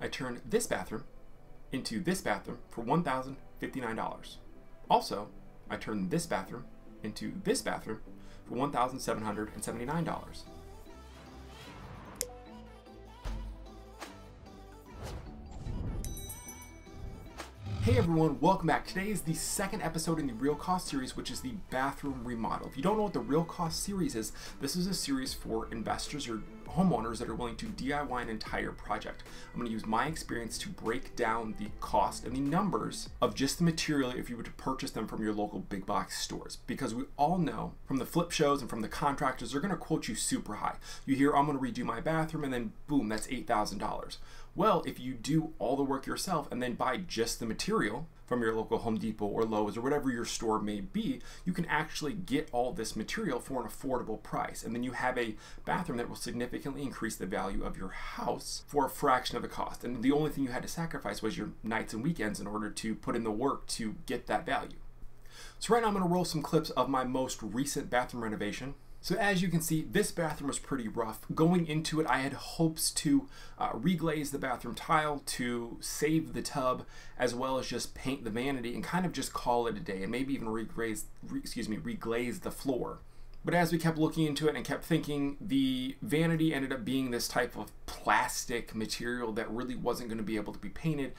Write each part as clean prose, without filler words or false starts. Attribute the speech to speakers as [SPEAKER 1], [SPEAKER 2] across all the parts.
[SPEAKER 1] I turned this bathroom into this bathroom for $1,059. Also, I turned this bathroom into this bathroom for $1,779. Hey everyone, welcome back. Today is the second episode in the Real Cost series, which is the bathroom remodel. If you don't know what the Real Cost series is, this is a series for investors or homeowners that are willing to DIY an entire project. I'm going to use my experience to break down the cost and the numbers of just the material if you were to purchase them from your local big box stores. Because we all know from the flip shows and from the contractors, they're going to quote you super high. You hear, I'm going to redo my bathroom, and then boom, that's $8,000. Well, if you do all the work yourself and then buy just the material from your local Home Depot or Lowe's or whatever your store may be, you can actually get all this material for an affordable price. And then you have a bathroom that will significantly increase the value of your house for a fraction of the cost. And the only thing you had to sacrifice was your nights and weekends in order to put in the work to get that value. So right now I'm going to roll some clips of my most recent bathroom renovation. So as you can see, this bathroom was pretty rough. Going into it, I had hopes to reglaze the bathroom tile, to save the tub, as well as just paint the vanity and kind of just call it a day, and maybe even reglaze the floor. But as we kept looking into it and kept thinking, the vanity ended up being this type of plastic material that really wasn't going to be able to be painted.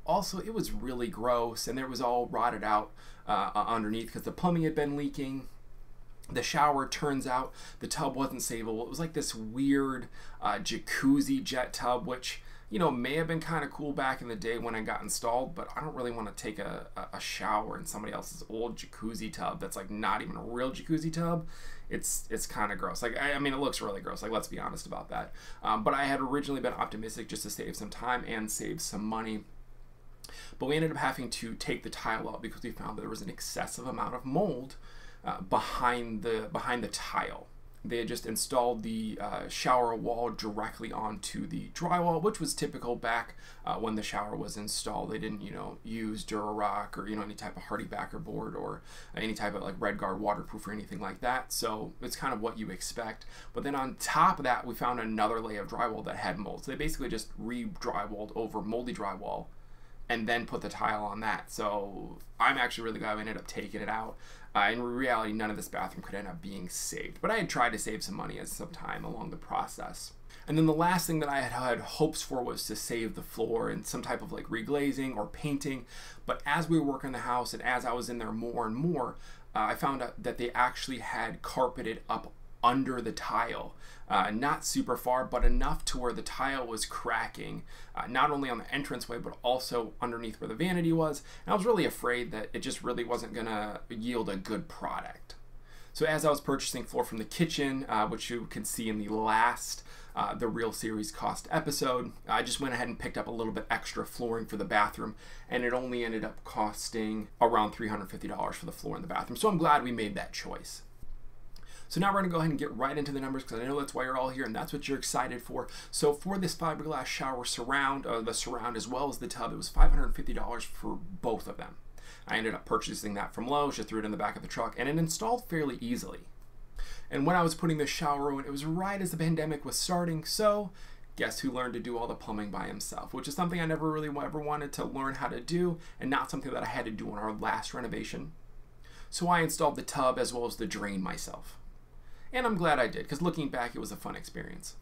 [SPEAKER 1] Also, it was really gross, and it was all rotted out underneath because the plumbing had been leaking. The shower, turns out the tub wasn't savable. It was like this weird jacuzzi jet tub, which, you know, may have been kind of cool back in the day when it got installed, but I don't really want to take a shower in somebody else's old jacuzzi tub that's like not even a real jacuzzi tub. It's kind of gross. Like, I mean, it looks really gross. Like, let's be honest about that. But I had originally been optimistic just to save some time and save some money. But we ended up having to take the tile out because we found that there was an excessive amount of mold behind the tile. They had just installed the shower wall directly onto the drywall, which was typical back when the shower was installed. They didn't, use Durarock or any type of hardy backer board or any type of like RedGuard waterproof or anything like that. So it's kind of what you expect. But then on top of that, we found another layer of drywall that had mold. So they basically just re-drywalled over moldy drywall and then put the tile on that. So I'm actually really glad we ended up taking it out. In reality, none of this bathroom could end up being saved, but I had tried to save some money as some time along the process. And then the last thing that I had hopes for was to save the floor and some type of like reglazing or painting. But as we were working the house and as I was in there more and more, I found out that they actually had carpeted up under the tile, not super far, but enough to where the tile was cracking, not only on the entranceway, but also underneath where the vanity was. And I was really afraid that it just really wasn't gonna yield a good product. So as I was purchasing floor from the kitchen, which you can see in the last the Real Series Cost episode, I just went ahead and picked up a little bit extra flooring for the bathroom, and it only ended up costing around $350 for the floor in the bathroom. So I'm glad we made that choice. So now we're going to go ahead and get right into the numbers because I know that's why you're all here and that's what you're excited for. So for this fiberglass shower surround, the surround as well as the tub, it was $550 for both of them. I ended up purchasing that from Lowe's, just threw it in the back of the truck, and it installed fairly easily. And when I was putting the shower in, it was right as the pandemic was starting, so guess who learned to do all the plumbing by himself, which is something I never really ever wanted to learn how to do and not something that I had to do on our last renovation. So I installed the tub as well as the drain myself. And I'm glad I did, because looking back, it was a fun experience.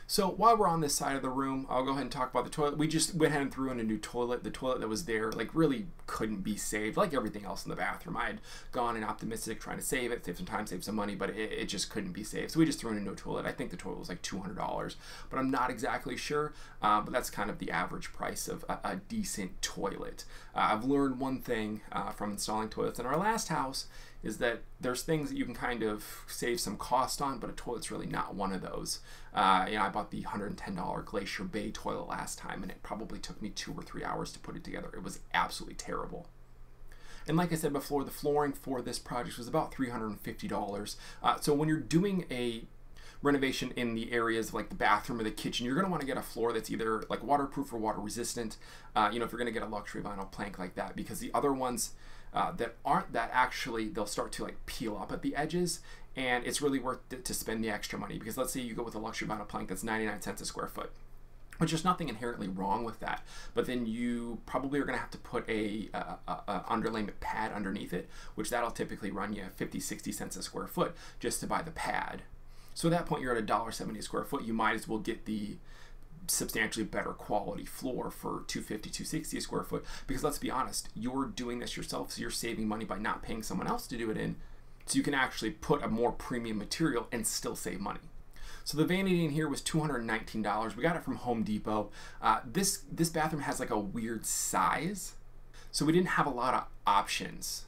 [SPEAKER 1] So while we're on this side of the room, I'll go ahead and talk about the toilet. We just went ahead and threw in a new toilet. The toilet that was there, like, really couldn't be saved, like everything else in the bathroom. I had gone and optimistic, trying to save it, save some time, save some money, but it just couldn't be saved. So we just threw in a new toilet. I think the toilet was like $200, but I'm not exactly sure. But that's kind of the average price of a decent toilet. I've learned one thing from installing toilets in our last house, is that there's things that you can kind of save some cost on, but a toilet's really not one of those. I bought the $110 Glacier Bay toilet last time, and it probably took me 2 or 3 hours to put it together. It was absolutely terrible. And like I said before, the flooring for this project was about $350. So when you're doing a renovation in the areas like the bathroom or the kitchen, you're going to want to get a floor that's either like waterproof or water resistant. If you're going to get a luxury vinyl plank like that, because the other ones that aren't that, actually they'll start to like peel up at the edges, and it's really worth it to spend the extra money. Because let's say you go with a luxury vinyl plank that's 99 cents a square foot. which there's nothing inherently wrong with that. But then you probably are going to have to put a underlayment pad underneath it, which that'll typically run you 50, 60 cents a square foot just to buy the pad. So at that point, you're at $1.70 a square foot. You might as well get the substantially better quality floor for $250, $260 a square foot, because let's be honest, you're doing this yourself, so you're saving money by not paying someone else to do it in, so you can actually put a more premium material and still save money. So the vanity in here was $219. We got it from Home Depot. This bathroom has like a weird size, so we didn't have a lot of options.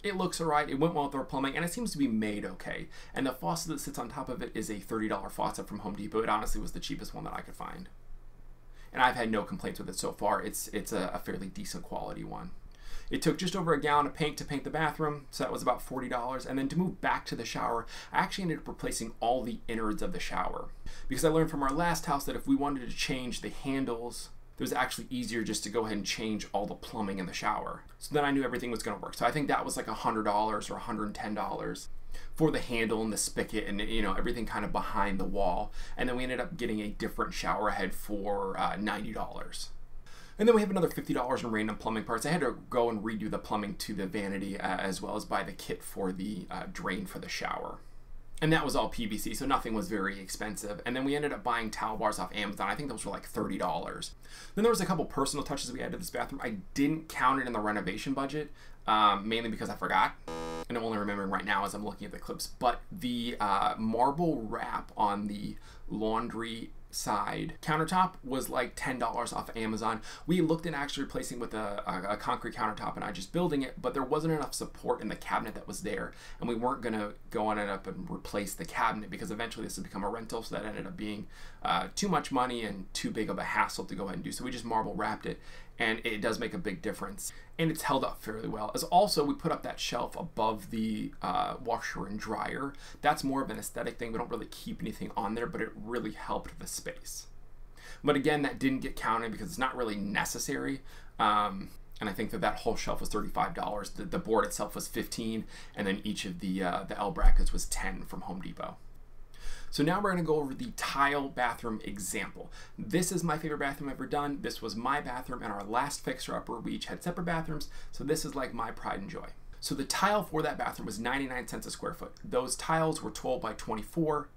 [SPEAKER 1] It looks alright, it went well with our plumbing, and it seems to be made okay. And the faucet that sits on top of it is a $30 faucet from Home Depot. It honestly was the cheapest one that I could find. And I've had no complaints with it so far. It's a fairly decent quality one. It took just over a gallon of paint to paint the bathroom, so that was about $40. And then to move back to the shower, I actually ended up replacing all the innards of the shower. Because I learned from our last house that if we wanted to change the handles, it was actually easier just to go ahead and change all the plumbing in the shower. So then I knew everything was going to work. So I think that was like $100 or $110 for the handle and the spigot and, you know, everything kind of behind the wall. And then we ended up getting a different shower head for $90. And then we have another $50 in random plumbing parts. I had to go and redo the plumbing to the vanity as well as buy the kit for the drain for the shower. And that was all PVC, so nothing was very expensive. And then we ended up buying towel bars off Amazon. I think those were like $30. Then there was a couple personal touches we added to this bathroom. I didn't count it in the renovation budget, mainly because I forgot. And I'm only remembering right now as I'm looking at the clips. But the marble wrap on the laundry side countertop was like $10 off Amazon. We looked at actually replacing with a concrete countertop and I just building it, but there wasn't enough support in the cabinet that was there, and we weren't gonna go on it up and replace the cabinet because eventually this would become a rental, so that ended up being too much money and too big of a hassle to go ahead and do. So we just marble wrapped it, and it does make a big difference, and it's held up fairly well. As also, we put up that shelf above the washer and dryer. That's more of an aesthetic thing. We don't really keep anything on there, but it really helped the space. But again, that didn't get counted because it's not really necessary. And I think that whole shelf was $35. The board itself was $15, and then each of the L brackets was $10 from Home Depot. So now we're going to go over the tile bathroom example. This is my favorite bathroom I've ever done. This was my bathroom and our last fixer-upper. We each had separate bathrooms, so this is like my pride and joy. So the tile for that bathroom was 99 cents a square foot. Those tiles were 12 by 24,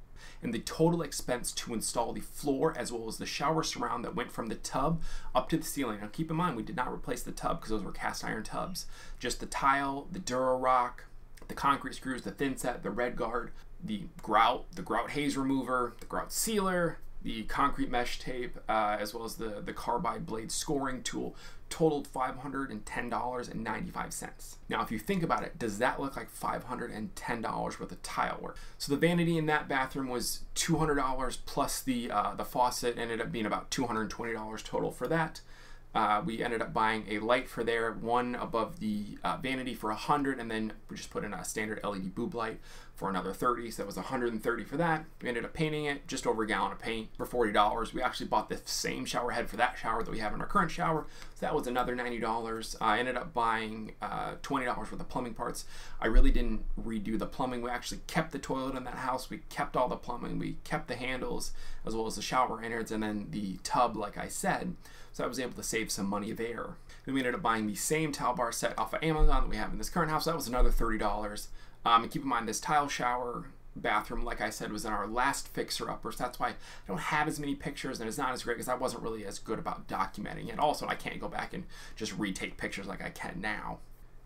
[SPEAKER 1] and the total expense to install the floor as well as the shower surround that went from the tub up to the ceiling. Now keep in mind, we did not replace the tub because those were cast iron tubs. Just the tile, the Dura-Rock, the concrete screws, the thin set, the red guard, the grout haze remover, the grout sealer, the concrete mesh tape, as well as the carbide blade scoring tool, totaled $510.95. Now, if you think about it, does that look like $510 worth of tile work? So the vanity in that bathroom was $200 plus the faucet ended up being about $220 total for that. We ended up buying a light for there, one above the vanity for $100, and then we just put in a standard LED boob light for another $30, so that was $130 for that. We ended up painting it, just over a gallon of paint for $40. We actually bought the same shower head for that shower that we have in our current shower, so that was another $90. I ended up buying $20 worth of plumbing parts. I really didn't redo the plumbing. We actually kept the toilet in that house. We kept all the plumbing. We kept the handles as well as the shower innards, and then the tub, like I said. So I was able to save some money there. Then we ended up buying the same towel bar set off of Amazon that we have in this current house. That was another $30. And keep in mind, this tile shower bathroom, like I said, was in our last fixer-upper. So that's why I don't have as many pictures, and it's not as great because I wasn't really as good about documenting it. Also, I can't go back and just retake pictures like I can now.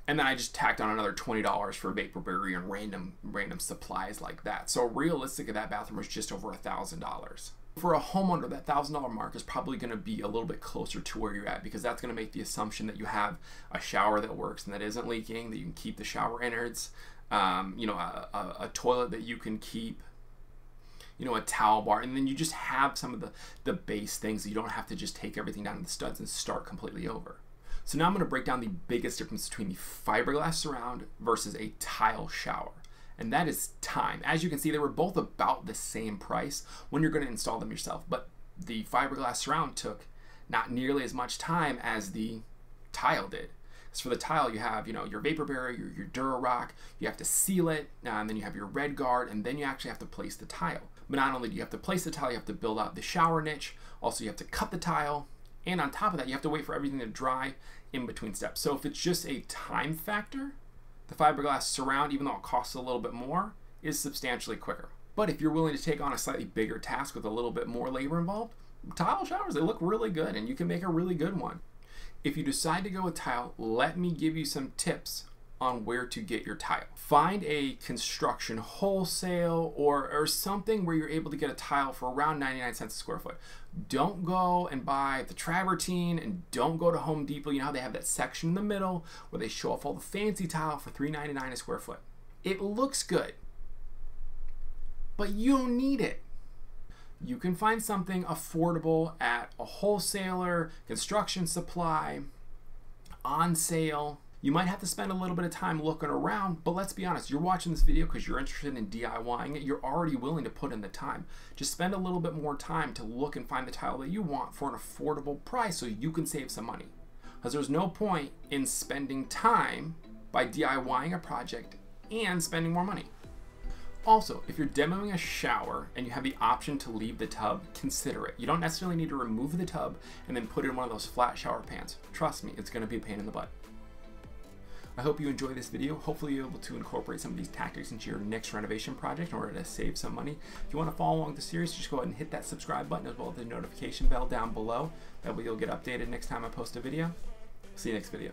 [SPEAKER 1] And then I just tacked on another $20 for vapor barrier and random supplies like that. So realistically, that bathroom was just over $1,000. For a homeowner, that $1,000 mark is probably going to be a little bit closer to where you're at, because that's going to make the assumption that you have a shower that works and that isn't leaking, that you can keep the shower innards, you know, a toilet that you can keep, you know, a towel bar, and then you just have some of the base things that you don't have to just take everything down to the studs and start completely over. So now I'm going to break down the biggest difference between the fiberglass surround versus a tile shower. And that is time. As you can see, they were both about the same price when you're going to install them yourself. But the fiberglass surround took not nearly as much time as the tile did. Because for the tile, you have, you know, your vapor barrier, your Dura-Rock, you have to seal it, and then you have your red guard, and then you actually have to place the tile. But not only do you have to place the tile, you have to build out the shower niche. Also, you have to cut the tile. And on top of that, you have to wait for everything to dry in between steps. So if it's just a time factor, the fiberglass surround, even though it costs a little bit more, is substantially quicker. But if you're willing to take on a slightly bigger task with a little bit more labor involved, tile showers, they look really good and you can make a really good one. If you decide to go with tile, let me give you some tips on where to get your tile. Find a construction wholesale or something where you're able to get a tile for around 99 cents a square foot. Don't go and buy the travertine, and don't go to Home Depot. You know how they have that section in the middle where they show off all the fancy tile for $3.99 a square foot. It looks good, but you don't need it. You can find something affordable at a wholesaler, construction supply, on sale. You might have to spend a little bit of time looking around, but let's be honest, you're watching this video because you're interested in DIYing it. You're already willing to put in the time. Just spend a little bit more time to look and find the tile that you want for an affordable price so you can save some money. Because there's no point in spending time by DIYing a project and spending more money. Also, if you're demoing a shower and you have the option to leave the tub, consider it. You don't necessarily need to remove the tub and then put it in one of those flat shower pans. Trust me, it's going to be a pain in the butt. I hope you enjoyed this video. Hopefully you're able to incorporate some of these tactics into your next renovation project in order to save some money. If you want to follow along the series, just go ahead and hit that subscribe button as well as the notification bell down below. That way you'll get updated next time I post a video. See you next video.